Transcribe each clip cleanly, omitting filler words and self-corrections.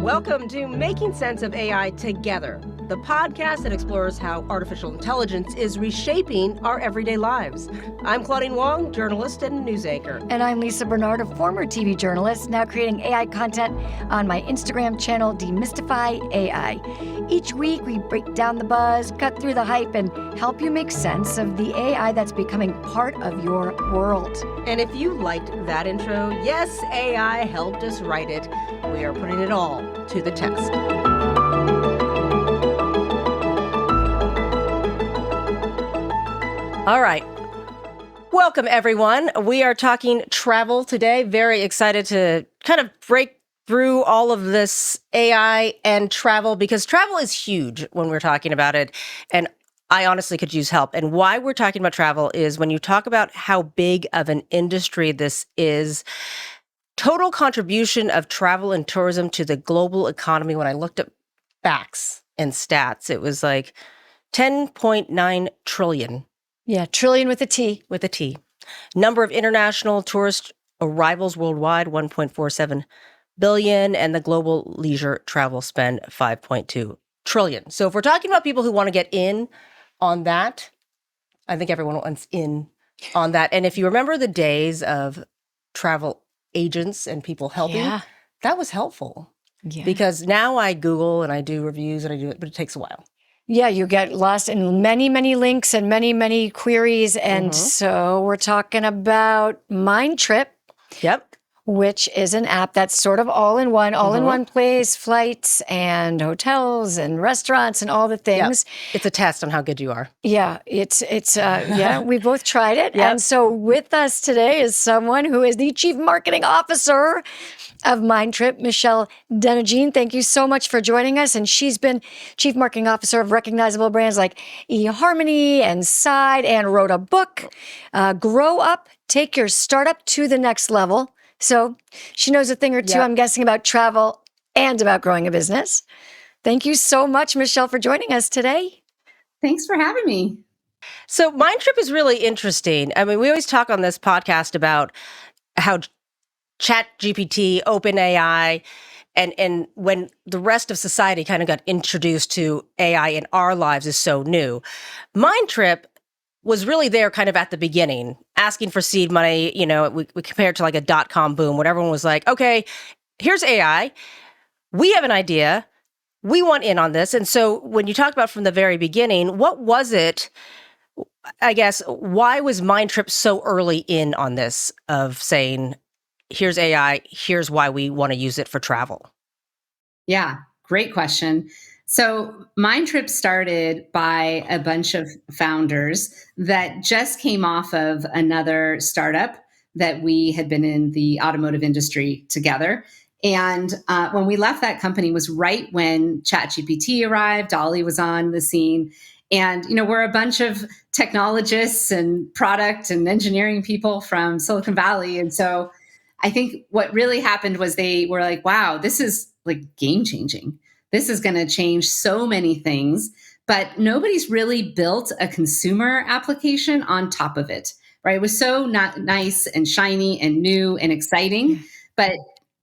Welcome to Making Sense of AI Together, the podcast that explores how artificial intelligence is reshaping our everyday lives. I'm Claudine Wong, journalist and news anchor. And I'm Lisa Bernard, a former TV journalist, now creating AI content on my Instagram channel, Demystify AI. Each week, we break down the buzz, cut through the hype, and help you make sense of the AI that's becoming part of your world. And if you liked that intro, yes, AI helped us write it. We are putting it all to the test. All right. Welcome, everyone. We are talking travel today. Very excited to kind of break through all of this AI and travel, because travel is huge when we're talking about it. And I honestly could use help. And why we're talking about travel is when you talk about how big of an industry this is, total contribution of travel and tourism to the global economy, when I looked at facts and stats, it was like 10.9 trillion. Yeah, trillion with a T. With a T. Number of international tourist arrivals worldwide, 1.47 billion, and the global leisure travel spend, 5.2 trillion. So if we're talking about people who want to get in on that, I think everyone wants in on that. And if you remember the days of travel agents and people helping, that was helpful. Yeah. Because now I Google and I do reviews and I do it, but it takes a while. Yeah, you get lost in many, many links and many, many queries. And so we're talking about Mindtrip. Yep. Which is an app that's sort of all in one place, flights and hotels and restaurants and all the things. Yep. It's a test on how good you are. Yeah, we both tried it. Yep. And so with us today is someone who is the Chief Marketing Officer of Mindtrip, Michelle Denogean. Thank you so much for joining us. And she's been Chief Marketing Officer of recognizable brands like eHarmony and Side, and wrote a book, Grow Up, Take Your Startup to the Next Level. So she knows a thing or two, I'm guessing, about travel and about growing a business. Thank you so much, Michelle, for joining us today. Thanks for having me. So Mindtrip is really interesting. I mean, we always talk on this podcast about how ChatGPT, OpenAI, and when the rest of society kind of got introduced to AI in our lives is so new. Mindtrip was really there kind of at the beginning, asking for seed money. You know, we compared to like a dot-com boom when everyone was like, okay, here's AI. We have an idea. We want in on this. And so when you talk about from the very beginning, what was it, I guess, why was Mindtrip so early in on this of saying, here's AI, here's why we want to use it for travel? Yeah, great question. So Mindtrip started by a bunch of founders that just came off of another startup that we had been in the automotive industry together. And when we left that company was right when ChatGPT arrived, DALL-E was on the scene. And, you know, we're a bunch of technologists and product and engineering people from Silicon Valley. And so I think what really happened was they were like, wow, this is like game changing. This is going to change so many things, but nobody's really built a consumer application on top of it, right? It was so not nice and shiny and new and exciting, but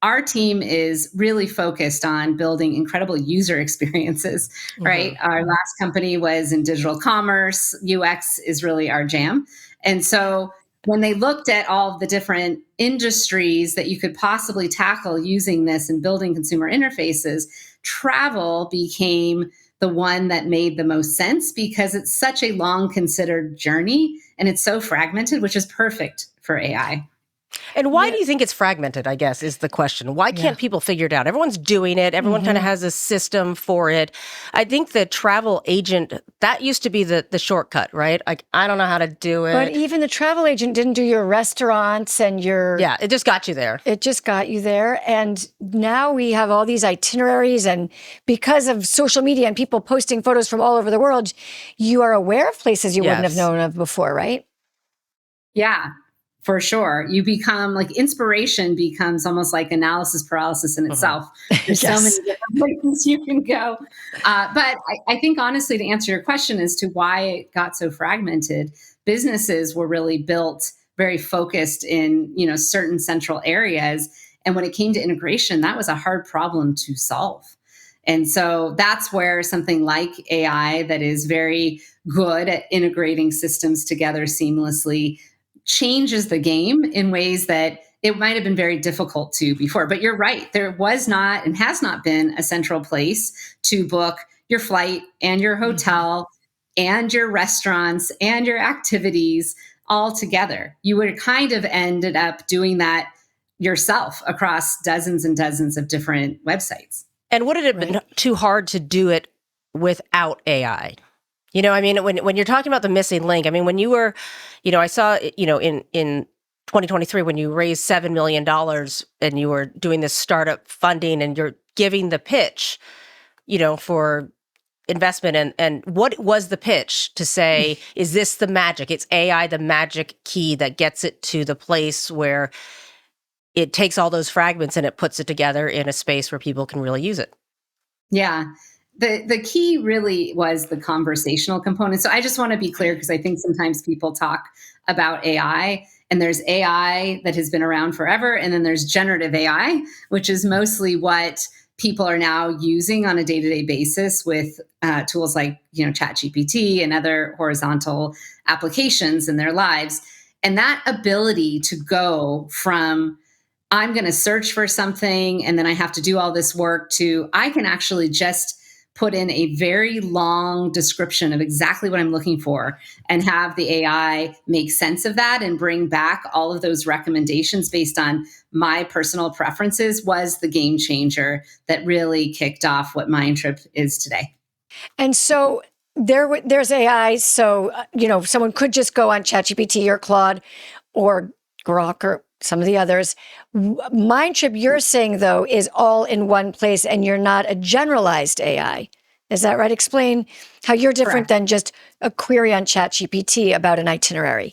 our team is really focused on building incredible user experiences, right? Our last company was in digital commerce. UX is really our jam. And so when they looked at all the different industries that you could possibly tackle using this and building consumer interfaces, travel became the one that made the most sense because it's such a long considered journey and it's so fragmented, which is perfect for AI. And why do you think it's fragmented, I guess, is the question. Why can't people figure it out? Everyone's doing it. Everyone kind of has a system for it. I think the travel agent, that used to be the shortcut, right? Like, I don't know how to do it. But even the travel agent didn't do your restaurants and your... Yeah, it just got you there. It just got you there. And now we have all these itineraries. And because of social media and people posting photos from all over the world, you are aware of places you wouldn't have known of before, right? Yeah. For sure. You become like inspiration becomes almost like analysis paralysis in itself. There's so many different places you can go. But I think honestly, to answer your question as to why it got so fragmented, businesses were really built very focused in, certain central areas. And when it came to integration, that was a hard problem to solve. And so that's where something like AI that is very good at integrating systems together seamlessly changes the game in ways that it might have been very difficult to before. But you're right, there was not and has not been a central place to book your flight and your hotel and your restaurants and your activities all together. You would have kind of ended up doing that yourself across dozens and dozens of different websites. And would it have been too hard to do it without AI? You know, I mean, when you're talking about the missing link, I mean, when you were, you know, I saw, you know, in 2023, when you raised $7 million and you were doing this startup funding and you're giving the pitch, you know, for investment, and what was the pitch to say, is this the magic? It's AI, the magic key that gets it to the place where it takes all those fragments and it puts it together in a space where people can really use it. Yeah. The key really was the conversational component. So I just want to be clear, because I think sometimes people talk about AI, and there's AI that has been around forever, and then there's generative AI, which is mostly what people are now using on a day-to-day basis with tools like, you know, ChatGPT and other horizontal applications in their lives. And that ability to go from I'm going to search for something and then I have to do all this work to I can actually just put in a very long description of exactly what I'm looking for and have the AI make sense of that and bring back all of those recommendations based on my personal preferences was the game changer that really kicked off what Mindtrip is today. And so there's AI. So, you know, someone could just go on ChatGPT or Claude or Grok or some of the others. Mindtrip, you're saying, though, is all in one place and you're not a generalized AI. Is that right? Explain how you're different Correct. than just a query on ChatGPT about an itinerary.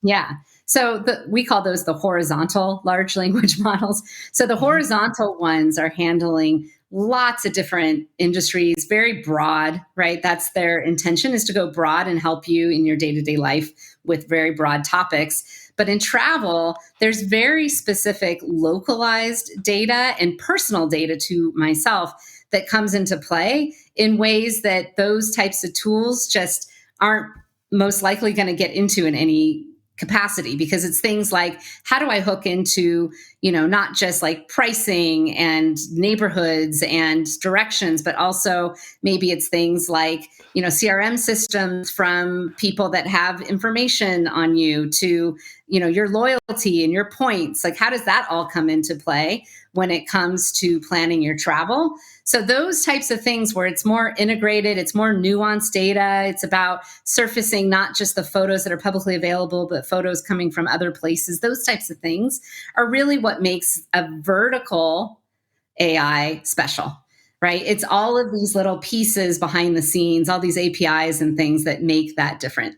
Yeah. So we call those the horizontal large language models. So the horizontal ones are handling lots of different industries, very broad, right? That's their intention, is to go broad and help you in your day-to-day life with very broad topics. But in travel, there's very specific localized data and personal data to myself that comes into play in ways that those types of tools just aren't most likely going to get into in any capacity, because it's things like, how do I hook into, you know, not just like pricing and neighborhoods and directions, but also maybe it's things like, you know, CRM systems from people that have information on you to, you know, your loyalty and your points. Like, how does that all come into play when it comes to planning your travel? So those types of things where it's more integrated, it's more nuanced data, it's about surfacing not just the photos that are publicly available, but photos coming from other places. Those types of things are really what makes a vertical AI special, right? It's all of these little pieces behind the scenes, all these APIs and things that make that different.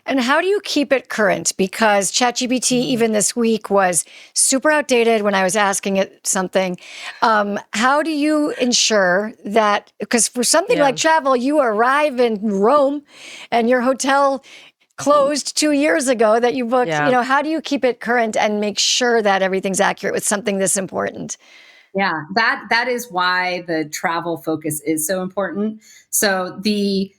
And how do you keep it current? Because ChatGPT, even this week, was super outdated when I was asking it something. How do you ensure that? Because for something like travel, you arrive in Rome and your hotel closed 2 years ago that you booked. You know, how do you keep it current and make sure that everything's accurate with something this important? Yeah, that is why the travel focus is so important. So the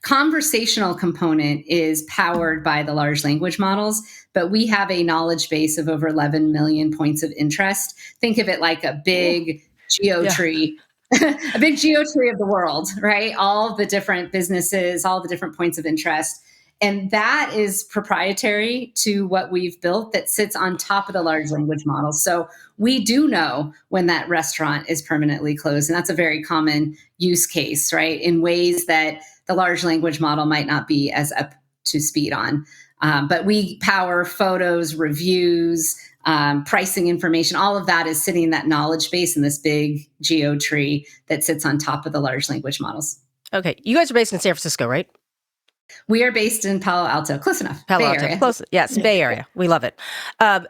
conversational component is powered by the large language models, but we have a knowledge base of over 11 million points of interest. Think of it like a big geotree, a big geotree of the world, right? All the different businesses, all the different points of interest. And that is proprietary to what we've built that sits on top of the large language model. So we do know when that restaurant is permanently closed. And that's a very common use case, right? In ways that the large language model might not be as up to speed on. But we power photos, reviews, pricing information. All of that is sitting in that knowledge base in this big geo tree that sits on top of the large language models. Okay. You guys are based in San Francisco, right? We are based in Palo Alto. Close enough. Palo Bay Alto. Area. Close. Yes, Bay Area. We love it. I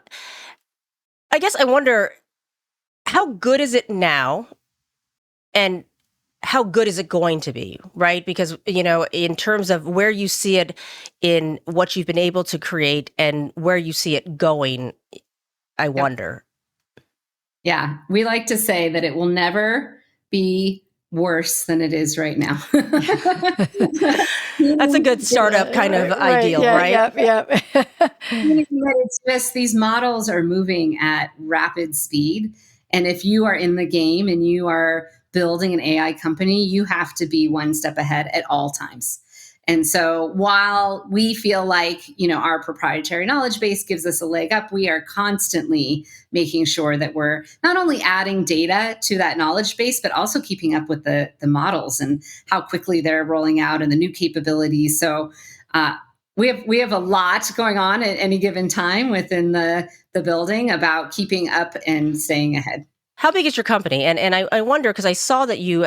guess I wonder, how good is it now? And how good is it going to be, right? Because, you know, in terms of where you see it in what you've been able to create and where you see it going, I wonder. Yeah, we like to say that it will never be worse than it is right now. That's a good startup kind of Right. ideal, Yeah. right? Yep. Yep. Meaning that it's just these models are moving at rapid speed. And if you are in the game and you are building an AI company, you have to be one step ahead at all times. And so while we feel like, our proprietary knowledge base gives us a leg up, we are constantly making sure that we're not only adding data to that knowledge base, but also keeping up with the models and how quickly they're rolling out and the new capabilities. So we have a lot going on at any given time within the building about keeping up and staying ahead. How big is your company? And I wonder, because I saw that you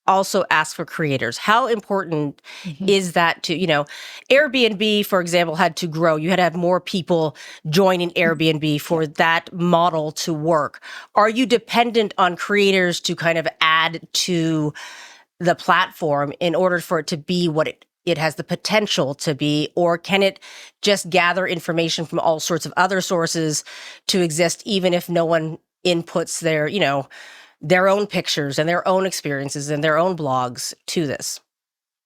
also ask for creators. How important is that to, Airbnb, for example, had to grow. You had to have more people joining Airbnb for that model to work. Are you dependent on creators to kind of add to the platform in order for it to be what it has the potential to be, or can it just gather information from all sorts of other sources to exist, even if no one inputs their own pictures and their own experiences and their own blogs to this?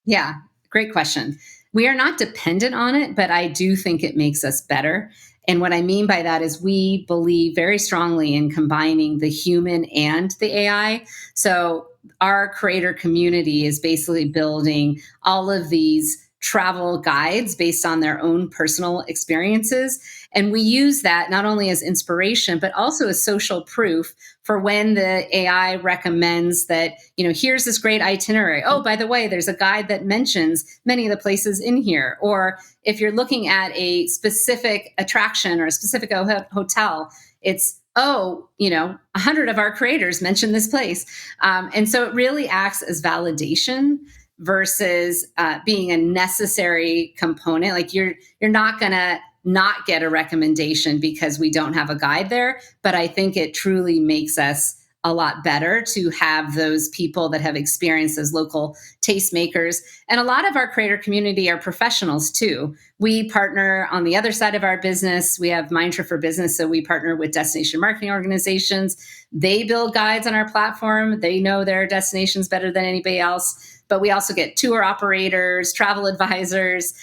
Yeah, great question. We are not dependent on it, but I do think it makes us better. And what I mean by that is we believe very strongly in combining the human and the AI. So our creator community is basically building all of these travel guides based on their own personal experiences. And we use that not only as inspiration, but also as social proof for when the AI recommends that, here's this great itinerary. Oh, by the way, there's a guide that mentions many of the places in here. Or if you're looking at a specific attraction or a specific hotel, it's, 100 of our creators mentioned this place. And so it really acts as validation versus being a necessary component. Like you're not going to not get a recommendation because we don't have a guide there. But I think it truly makes us a lot better to have those people that have experienced as local tastemakers. And a lot of our creator community are professionals too. We partner on the other side of our business. We have Mindtrip for Business. So we partner with destination marketing organizations. They build guides on our platform. They know their destinations better than anybody else. But we also get tour operators, travel advisors.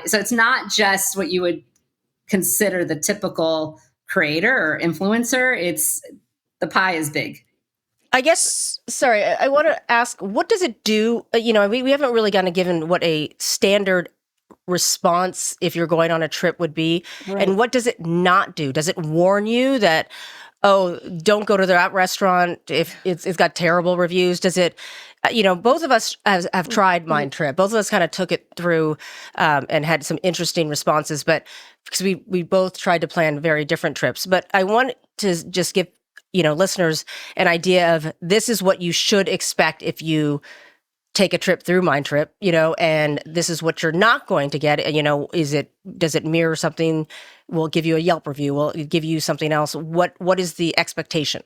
So it's not just what you would consider the typical creator or influencer. It's the pie is big. I guess, sorry, I want to ask, what does it do? We haven't really kind of given what a standard response if you're going on a trip would be. Right. And what does it not do? Does it warn you that, oh, don't go to that restaurant if it's got terrible reviews? Does it, both of us have tried Mindtrip. Both of us kind of took it through and had some interesting responses, but because we both tried to plan very different trips. But I want to just give listeners an idea of this is what you should expect if you take a trip through Mindtrip, and this is what you're not going to get. Does it mirror something? We'll give you a Yelp review. We'll give you something else. What is the expectation?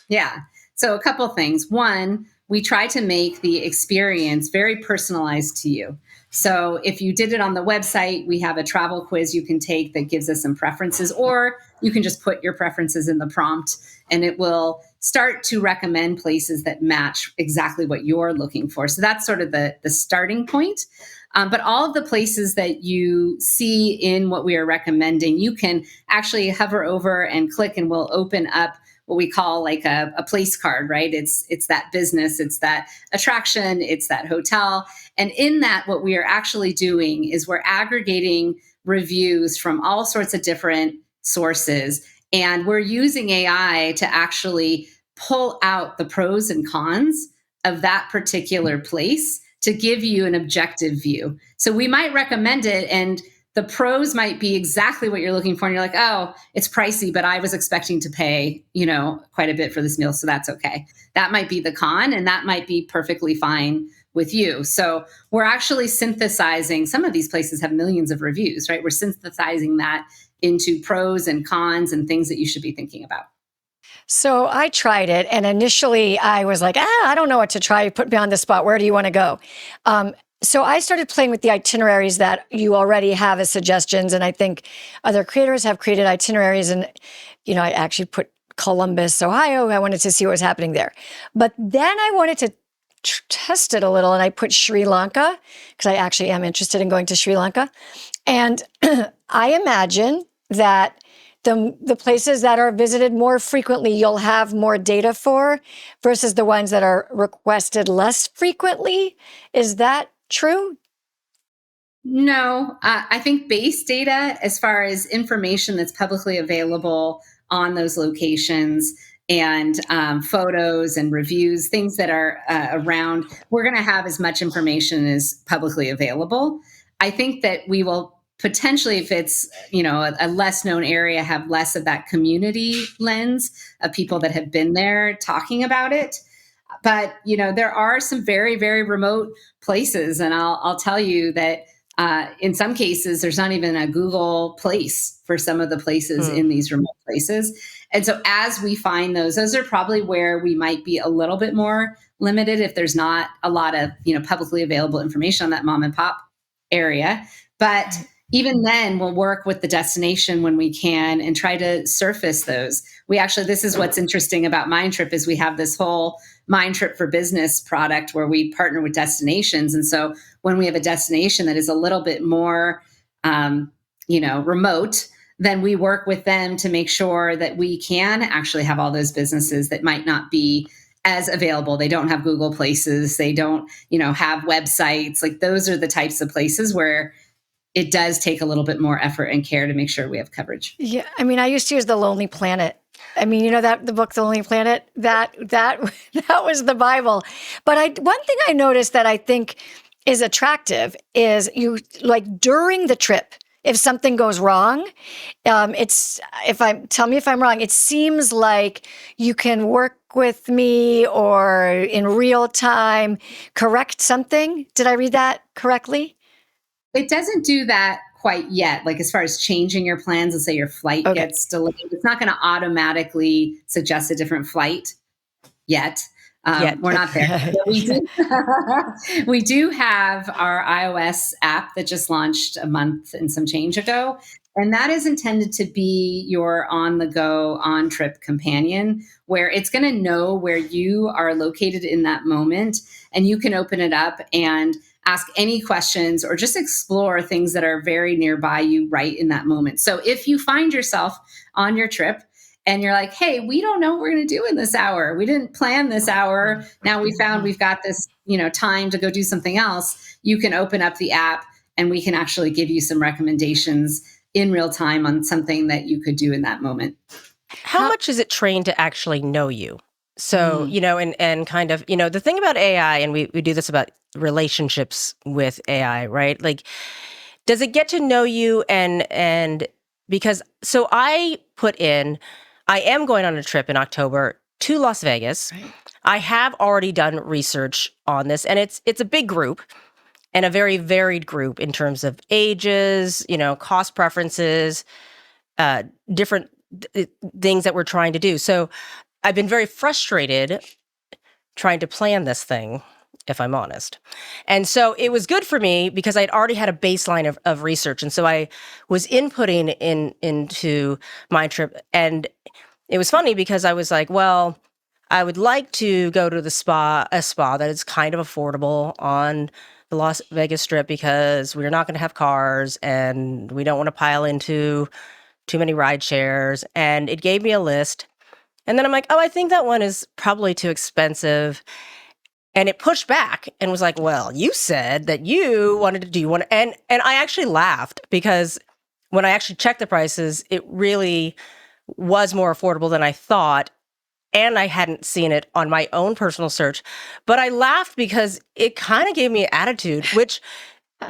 Yeah. So a couple things. One, we try to make the experience very personalized to you. So if you did it on the website, we have a travel quiz you can take that gives us some preferences, or you can just put your preferences in the prompt and it will start to recommend places that match exactly what you're looking for. So that's sort of the starting point. But all of the places that you see in what we are recommending, you can actually hover over and click and we'll open up what we call like a place card, right? It's that business, it's that attraction, it's that hotel. And in that, what we are actually doing is we're aggregating reviews from all sorts of different sources. And we're using AI to actually pull out the pros and cons of that particular place to give you an objective view. So we might recommend it and the pros might be exactly what you're looking for. And you're like, oh, it's pricey, but I was expecting to pay, quite a bit for this meal. So that's okay. That might be the con and that might be perfectly fine with you. So we're actually synthesizing, some of these places have millions of reviews, right? We're synthesizing that into pros and cons and things that you should be thinking about. So I tried it, and initially I was like, I don't know what to try. You put me on the spot. Where do you want to go? So I started playing with the itineraries that you already have as suggestions, and I think other creators have created itineraries, and I actually put Columbus, Ohio. I wanted to see what was happening there. But then I wanted to test it a little, and I put Sri Lanka because I actually am interested in going to Sri Lanka. And I imagine that the places that are visited more frequently, you'll have more data for versus the ones that are requested less frequently. Is that true? No, I think base data, as far as information that's publicly available on those locations and photos and reviews, things that are around, we're going to have as much information as publicly available. I think that we will potentially, if it's a less known area, have less of that community lens of people that have been there talking about it. But there are some very, very remote places, and I'll tell you that in some cases, there's not even a Google place for some of the places in these remote places. And so as we find those are probably where we might be a little bit more limited if there's not a lot of, publicly available information on that mom and pop area. But even then, we'll work with the destination when we can and try to surface those. This is what's interesting about Mindtrip is we have this whole Mindtrip for Business product where we partner with destinations. And so when we have a destination that is a little bit more, remote, then we work with them to make sure that we can actually have all those businesses that might not be as available. They don't have Google Places. They don't, have websites. Like those are the types of places where it does take a little bit more effort and care to make sure we have coverage. Yeah. I mean, I used to use The Lonely Planet. I mean, that the book, The Lonely Planet, that was the Bible. But one thing I noticed that I think is attractive is during the trip, if something goes wrong, tell me if I'm wrong, it seems like you can work with me or in real time, correct something. Did I read that correctly? It doesn't do that quite yet. Like as far as changing your plans, let's say your flight gets delayed, it's not going to automatically suggest a different flight yet. We're not there. We do have our iOS app that just launched a month and some change ago. And that is intended to be your on-the-go, on-trip companion, where it's going to know where you are located in that moment. And you can open it up and ask any questions or just explore things that are very nearby you right in that moment. So if you find yourself on your trip and you're like, hey, we don't know what we're going to do in this hour. We didn't plan this hour. Now we've got this, time to go do something else. You can open up the app and we can actually give you some recommendations in real time on something that you could do in that moment. How much is it trained to actually know you? So, and kind of, the thing about AI, and we do this about relationships with AI, right? Like, does it get to know you and because, so I am going on a trip in October to Las Vegas. Right. I have already done research on this, and it's a big group and a very varied group in terms of ages, cost preferences, different things that we're trying to do. So I've been very frustrated trying to plan this thing, if I'm honest. And so it was good for me because I'd already had a baseline of research. And so I was inputting into Mindtrip. And it was funny because I was like, well, I would like to go to a spa that is kind of affordable on the Las Vegas Strip because we're not going to have cars and we don't want to pile into too many ride shares. And it gave me a list. And then I'm like, oh, I think that one is probably too expensive. And it pushed back and was like, well, you said that you wanted to do one. And I actually laughed because when I actually checked the prices, it really was more affordable than I thought. And I hadn't seen it on my own personal search. But I laughed because it kind of gave me an attitude, which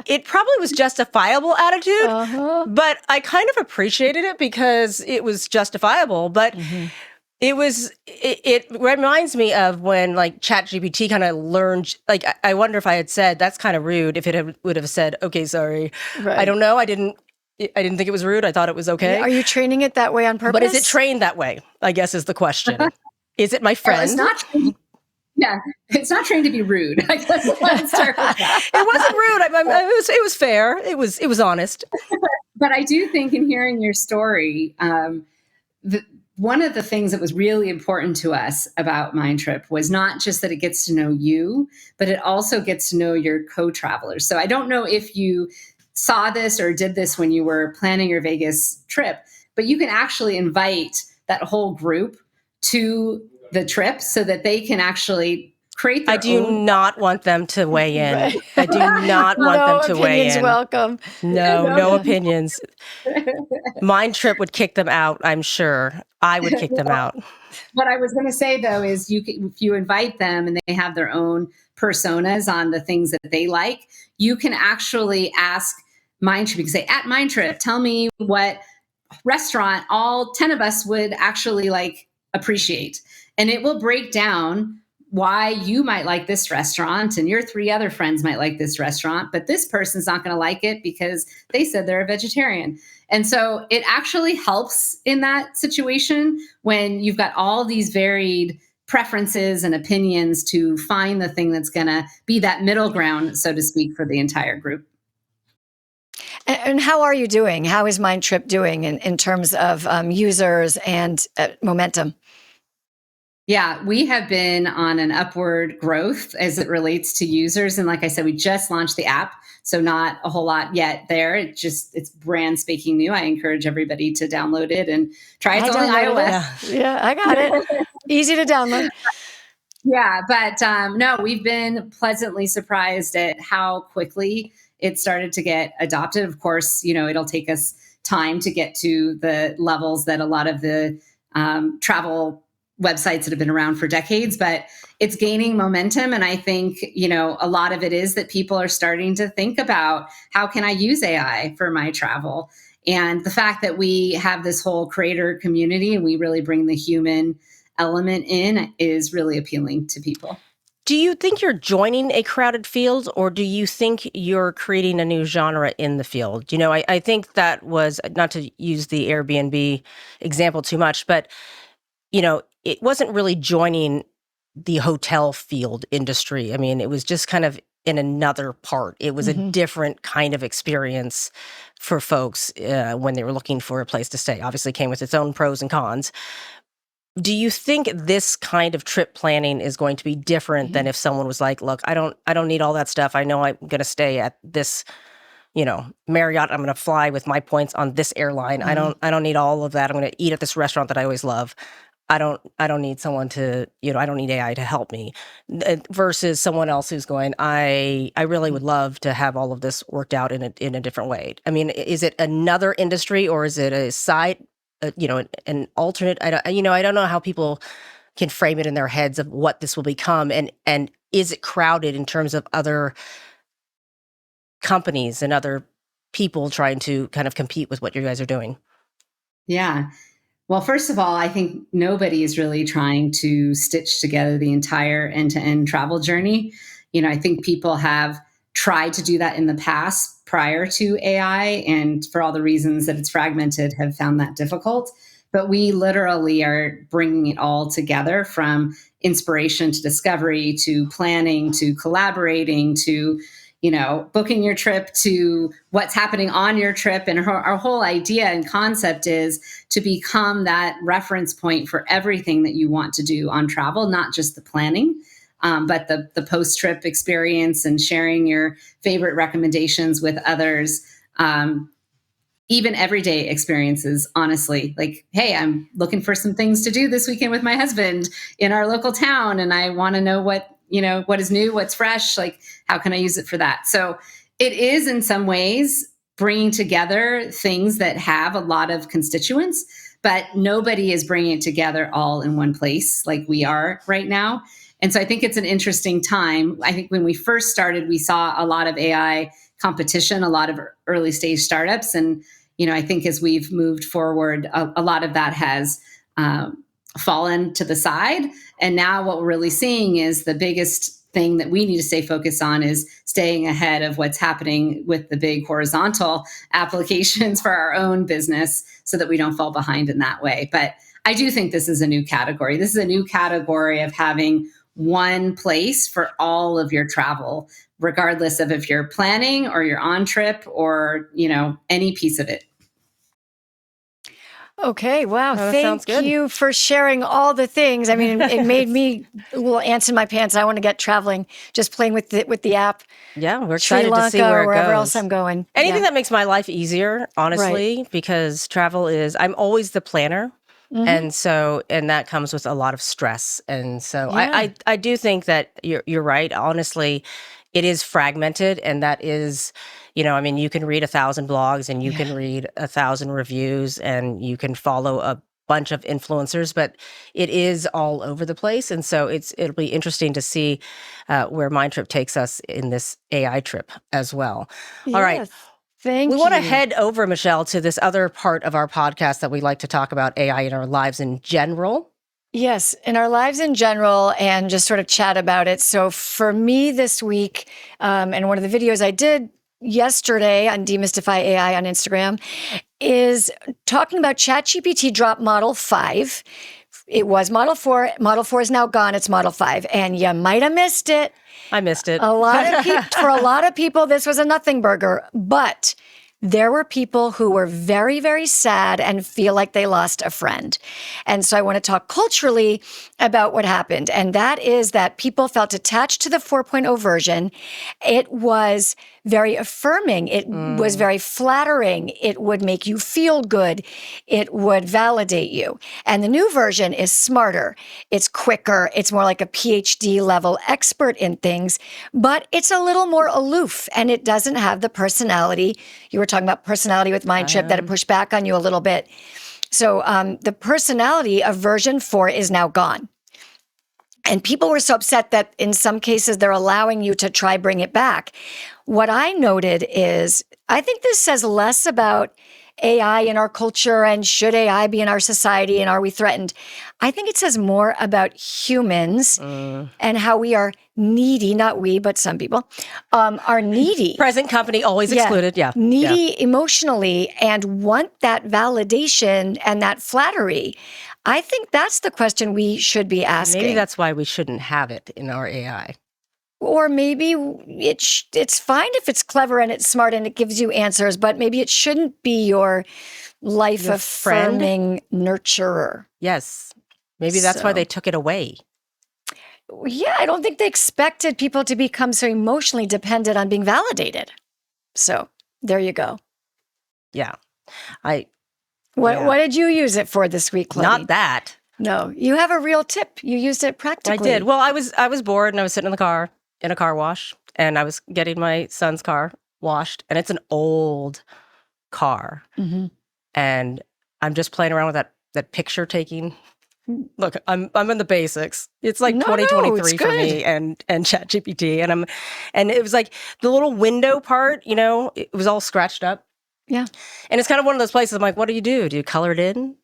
it probably was justifiable attitude. Uh-huh. But I kind of appreciated it because it was justifiable. But it reminds me of when like ChatGPT kind of learned, like, I wonder if I had said, that's kind of rude, if it would have said, okay, sorry. Right. I don't know. I didn't think it was rude. I thought it was okay. Are you training it that way on purpose? But is it trained that way, I guess is the question. Is it my friend? It's not trained. Yeah, it's not trained to be rude. I guess let's start with that. It wasn't rude. It was fair. It was honest. But I do think in hearing your story, one of the things that was really important to us about Mindtrip was not just that it gets to know you, but it also gets to know your co-travelers. So I don't know if you saw this or did this when you were planning your Vegas trip, but you can actually invite that whole group to the trip so that they can actually create their I do own. not want them to weigh in. Right. I do not want No them to weigh opinions in. welcome. No opinions. Mindtrip would kick them out, I'm sure. I would kick them out. What I was going to say though is if you invite them and they have their own personas on the things that they like, you can actually ask Mindtrip. You can say at Mindtrip, tell me what restaurant all 10 of us would actually like appreciate. And it will break down why you might like this restaurant and your 3 other friends might like this restaurant, but this person's not going to like it because they said they're a vegetarian. And so it actually helps in that situation when you've got all these varied preferences and opinions to find the thing that's going to be that middle ground, so to speak, for the entire group. And how are you doing? How is Mindtrip doing in terms of users and momentum? Yeah, we have been on an upward growth as it relates to users. And like I said, we just launched the app. So not a whole lot yet there. It's brand spanking new. I encourage everybody to download it and try it. It's only iOS. Yeah, I got it. Easy to download. Yeah, but no, we've been pleasantly surprised at how quickly it started to get adopted. Of course, it'll take us time to get to the levels that a lot of the travel websites that have been around for decades, but it's gaining momentum. And I think, a lot of it is that people are starting to think about how can I use AI for my travel? And the fact that we have this whole creator community and we really bring the human element in is really appealing to people. Do you think you're joining a crowded field, or do you think you're creating a new genre in the field? I think that was, not to use the Airbnb example too much, but, it wasn't really joining the hotel field industry. I mean, it was just kind of in another part. It was a different kind of experience for folks when they were looking for a place to stay. Obviously, it came with its own pros and cons. Do you think this kind of trip planning is going to be different than if someone was like, look, I don't need all that stuff. I know I'm going to stay at this, Marriott. I'm going to fly with my points on this airline. I don't need all of that. I'm going to eat at this restaurant that I always love. I don't need someone to, I don't need AI to help me, versus someone else who's going, I really would love to have all of this worked out in a different way. I mean, is it another industry, or is it a side, an alternate? I don't know how people can frame it in their heads of what this will become, and is it crowded in terms of other companies and other people trying to kind of compete with what you guys are doing? Yeah. Well, first of all, I think nobody is really trying to stitch together the entire end-to-end travel journey. I think people have tried to do that in the past prior to AI, and for all the reasons that it's fragmented, have found that difficult. But we literally are bringing it all together, from inspiration to discovery to planning to collaborating to booking your trip to what's happening on your trip. And our whole idea and concept is to become that reference point for everything that you want to do on travel, not just the planning, but the post-trip experience and sharing your favorite recommendations with others. Even everyday experiences, honestly, like, hey, I'm looking for some things to do this weekend with my husband in our local town, and I want to know what is new, what's fresh, like, how can I use it for that? So it is, in some ways, bringing together things that have a lot of constituents, but nobody is bringing it together all in one place like we are right now. And so I think it's an interesting time. I think when we first started, we saw a lot of AI competition, a lot of early stage startups. And, I think as we've moved forward, a lot of that has fallen to the side. And now what we're really seeing is the biggest thing that we need to stay focused on is staying ahead of what's happening with the big horizontal applications for our own business so that we don't fall behind in that way. But I do think this is a new category. This is a new category of having one place for all of your travel, regardless of if you're planning or you're on trip or, any piece of it. Okay, wow. that sounds Thank good. you for sharing all the things. I mean, it made me a little ants in my pants. I want to get traveling, just playing with the app. Yeah, we're Sri excited to see Lanka where or it wherever goes. else I'm going. Anything Yeah. that makes my life easier, honestly, because travel is, I'm always the planner. And so, and that comes with a lot of stress. And so Yeah. I do think that you're right. Honestly, it is fragmented. And that is, I mean, you can read 1,000 blogs and you can read 1,000 reviews and you can follow a bunch of influencers, but it is all over the place. And so it'll be interesting to see where Mindtrip takes us in this AI trip as well. All right. Yes. Thank We you. want to head over, Michelle, to this other part of our podcast that we like to talk about AI in our lives in general. Yes, in our lives in general, and just sort of chat about it. So for me this week, and one of the videos I did yesterday on Demystify AI on Instagram is talking about ChatGPT drop Model 5. It was Model 4. Model 4 is now gone. It's Model 5. And you might have missed it. I missed it. For a lot of people, this was a nothing burger, but there were people who were very, very sad and feel like they lost a friend. And so I want to talk culturally about what happened. And that is that people felt attached to the 4.0 version. It was very affirming. It was very flattering. It would make you feel good. It would validate you. And the new version is smarter. It's quicker. It's more like a PhD level expert in things, but it's a little more aloof and it doesn't have the personality. You were talking about personality with Mindtrip, that it pushed back on you a little bit. So the personality of version 4 is now gone. And people were so upset that in some cases they're allowing you to try bring it back. What I noted is, I think this says less about AI in our culture and should AI be in our society and are we threatened? I think it says more about humans and how we are needy, not we, but some people are needy. Present company always excluded. Yeah. Needy emotionally and want that validation and that flattery. I think that's the question we should be asking. Maybe that's why we shouldn't have it in our AI. Or maybe it's fine if it's clever and it's smart and it gives you answers, but maybe it shouldn't be your life-affirming nurturer. Yes. Maybe that's why they took it away. Yeah, I don't think they expected people to become so emotionally dependent on being validated. So there you go. Yeah. What did you use it for this week, Claudine? Not that. No, you have a real tip. You used it practically. I did. Well, I was bored and I was sitting in a car wash, and I was getting my son's car washed, and it's an old car. Mm-hmm. And I'm just playing around with that picture taking. Look, I'm in the basics. It's like 2023 for me and ChatGPT, and it was like the little window part, it was all scratched up. Yeah. And it's kind of one of those places I'm like, what do? Do you color it in?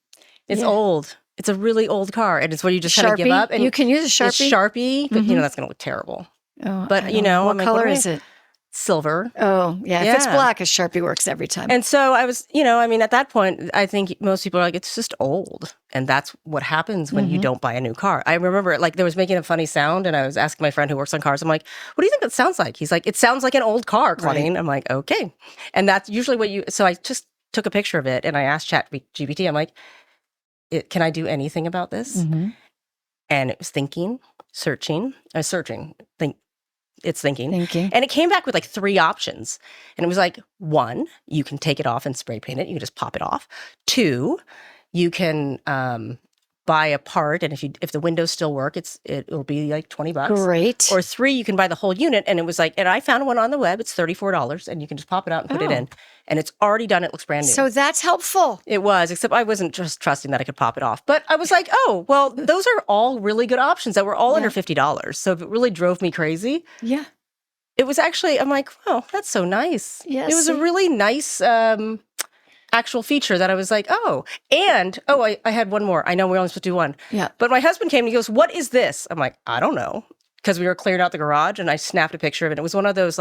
It's old. It's a really old car, and it's where you just kind of give up. And you can use a Sharpie. It's Sharpie, but that's going to look terrible. Oh, but what color is it? Silver. Oh, yeah. If it's black, a Sharpie works every time. And so I was, at that point, I think most people are like, it's just old. And that's what happens when you don't buy a new car. I remember there was making a funny sound, and I was asking my friend who works on cars, I'm like, what do you think it sounds like? He's like, it sounds like an old car, Claudine. Right. I'm like, okay. And that's usually so I just took a picture of it and I asked ChatGPT, I'm like, can I do anything about this? Mm-hmm. And it was searching. It's thinking. And it came back with 3 options. And it was 1, you can take it off and spray paint it. You can just pop it off. 2, you can buy a part, and if the windows still work, it'll be $20. Great. Or 3, you can buy the whole unit. And it was and I found one on the web. It's $34, and you can just pop it out and put it in. And it's already done. It looks brand new. So that's helpful. It was, except I wasn't just trusting that I could pop it off. But I was like, oh, well, those are all really good options that were all under $50. So if it really drove me crazy. Yeah. It was actually, I'm like, oh, that's so nice. Yes. It was a really nice actual feature that I was like, oh. And, I had one more. I know we're only supposed to do one. Yeah. But my husband came and he goes, what is this? I'm like, I don't know. Because we were clearing out the garage, and I snapped a picture of it. It was one of those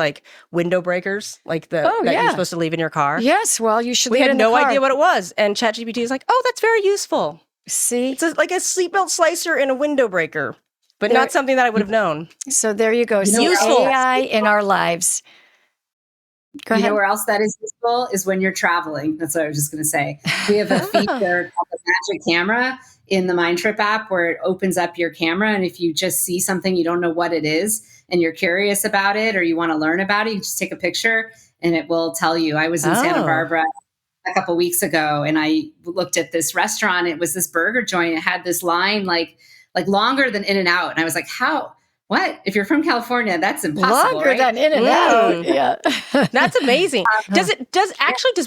window breakers, that you're supposed to leave in your car. Yes, well, you should. We had no idea what it was, and ChatGPT is like, "Oh, that's very useful." See, it's like a seatbelt slicer and a window breaker, but not something that I would have known. So there you go. See, useful AI in our lives. Go You ahead. know where else that is useful is when you're traveling. That's what I was just going to say. We have a feature called the Magic Camera in the Mindtrip app where it opens up your camera. And if you just see something, you don't know what it is, and you're curious about it or you want to learn about it, you just take a picture and it will tell you. I was in Santa Barbara a couple weeks ago and I looked at this restaurant. It was this burger joint. It had this line like longer than In-N-Out. And I was like, how? What? If you're from California, that's impossible. Longer right? than In-N-Out. Mm. Yeah. That's amazing. Does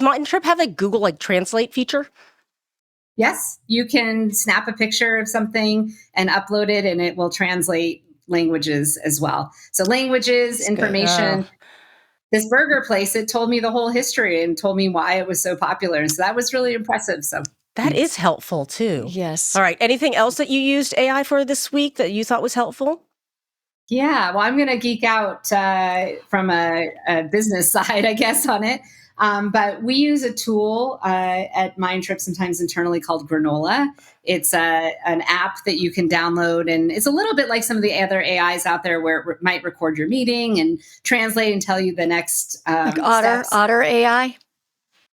Mindtrip have a Google like translate feature? Yes, you can snap a picture of something and upload it, and it will translate languages as well. So languages, That's information. good. This burger place, it told me the whole history and told me why it was so popular. And so that was really impressive. So That is helpful too. Yes. All right. Anything else that you used AI for this week that you thought was helpful? yeah, well, I'm going to geek out from a business side, I guess, on it. But we use a tool at Mindtrip sometimes internally called Granola. It's an app that you can download, and it's a little bit like some of the other AIs out there where it might record your meeting and translate and tell you the next Like Otter, steps. Otter AI.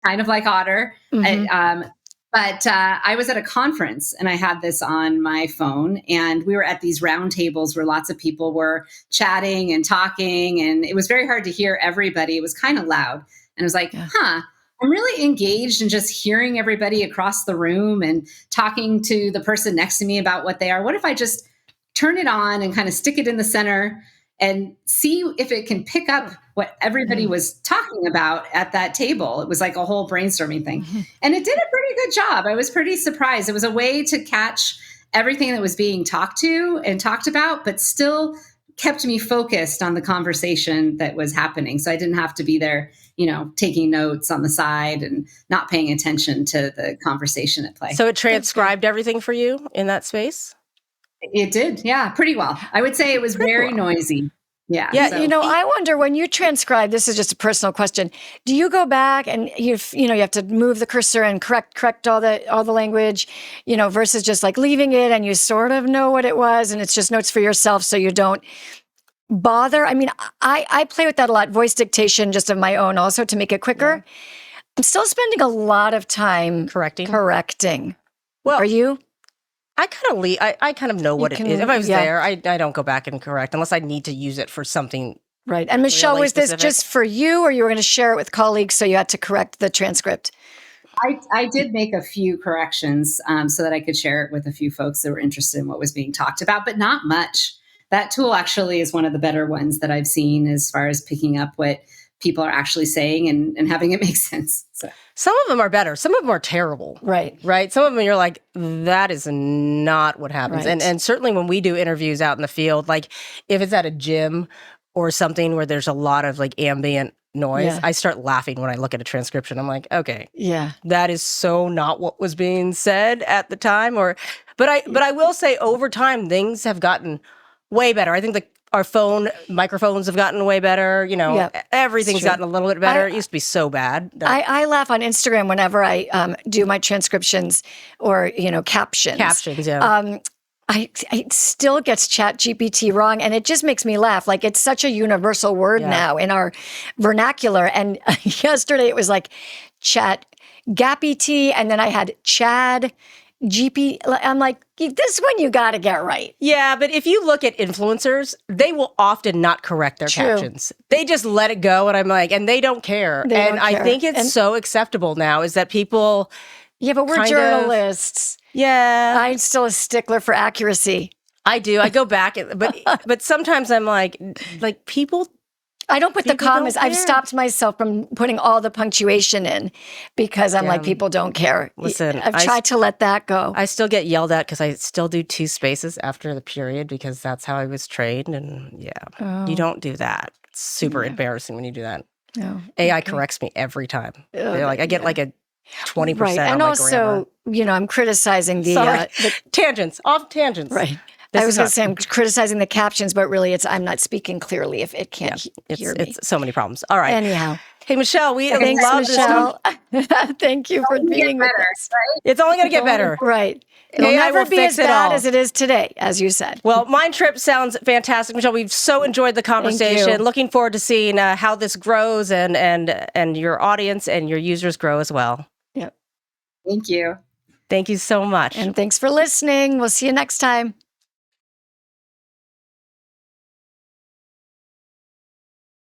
Kind of like Otter. Mhm. But I was at a conference and I had this on my phone, and we were at these round tables where lots of people were chatting and talking, and it was very hard to hear everybody. It was kind of loud. And I was like, I'm really engaged in just hearing everybody across the room and talking to the person next to me about what they are. What if I just turn it on and kind of stick it in the center and see if it can pick up what everybody was talking about at that table? It was like a whole brainstorming thing. And it did a pretty good job. I was pretty surprised. It was a way to catch everything that was being talked to and talked about, but still kept me focused on the conversation that was happening. So I didn't have to be there, taking notes on the side and not paying attention to the conversation at play. So it transcribed everything for you in that space? It did. Yeah, pretty well. I would say it was very noisy. Yeah. Yeah, so- I wonder when you transcribe, this is just a personal question. Do you go back and you have to move the cursor and correct all the language, versus just like leaving it and you sort of know what it was and it's just notes for yourself so you don't bother. I mean, I play with that a lot, voice dictation just of my own also to make it quicker. I'm still spending a lot of time correcting. Well, are you? I kind of know what it is. If I was there, I don't go back and correct unless I need to use it for something. Right. And Michelle, really was specific. this just for you, or you were going to share it with colleagues so you had to correct the transcript? I did make a few corrections so that I could share it with a few folks that were interested in what was being talked about, but not much. That tool actually is one of the better ones that I've seen as far as picking up what people are actually saying and having it make sense. So. Some of them are better. Some of them are terrible. Right. Some of them you're like, that is not what happens. Right. And certainly when we do interviews out in the field, like if it's at a gym or something where there's a lot of like ambient noise, I start laughing when I look at a transcription. I'm like, okay, that is so not what was being said at the time. But I will say over time, things have gotten way better. I think our phone microphones have gotten way better. Everything's gotten a little bit better. It used to be so bad. I laugh on Instagram whenever I do my transcriptions or, captions. Captions, yeah. It still gets Chat GPT wrong, and it just makes me laugh. Like, it's such a universal word now in our vernacular. And yesterday it was like Chat Gappy, and then I had Chad GP. I'm like, this one you got to get right. Yeah, but if you look at influencers, they will often not correct their captions. They just let it go, and I'm like, and they don't care. I think it's so acceptable now is that people. Yeah, but we're journalists. I'm still a stickler for accuracy. I do. I go back, but sometimes I'm like people. I don't put the commas. I've stopped myself from putting all the punctuation in because I'm like, people don't care. Listen, I've tried to let that go. I still get yelled at because I still do 2 spaces after the period because that's how I was trained. And you don't do that. It's super embarrassing when you do that. No. AI corrects me every time. They're like, I get like a 20% right. on and my also, grammar. I'm criticizing the tangents, off tangents. Right. I was going to say I'm criticizing the captions, but really I'm not speaking clearly if it can't hear me. It's so many problems. All right. Anyhow. Hey, Michelle, we Thanks, love Michelle. Thank you for being with us. Right? It's only going to get better. Right. It'll AI never will be fix as it bad all. as it is today, as you said. Well, Mind Trip sounds fantastic, Michelle. We've so enjoyed the conversation. Looking forward to seeing how this grows and your audience and your users grow as well. Yeah. Thank you. Thank you so much. And thanks for listening. We'll see you next time.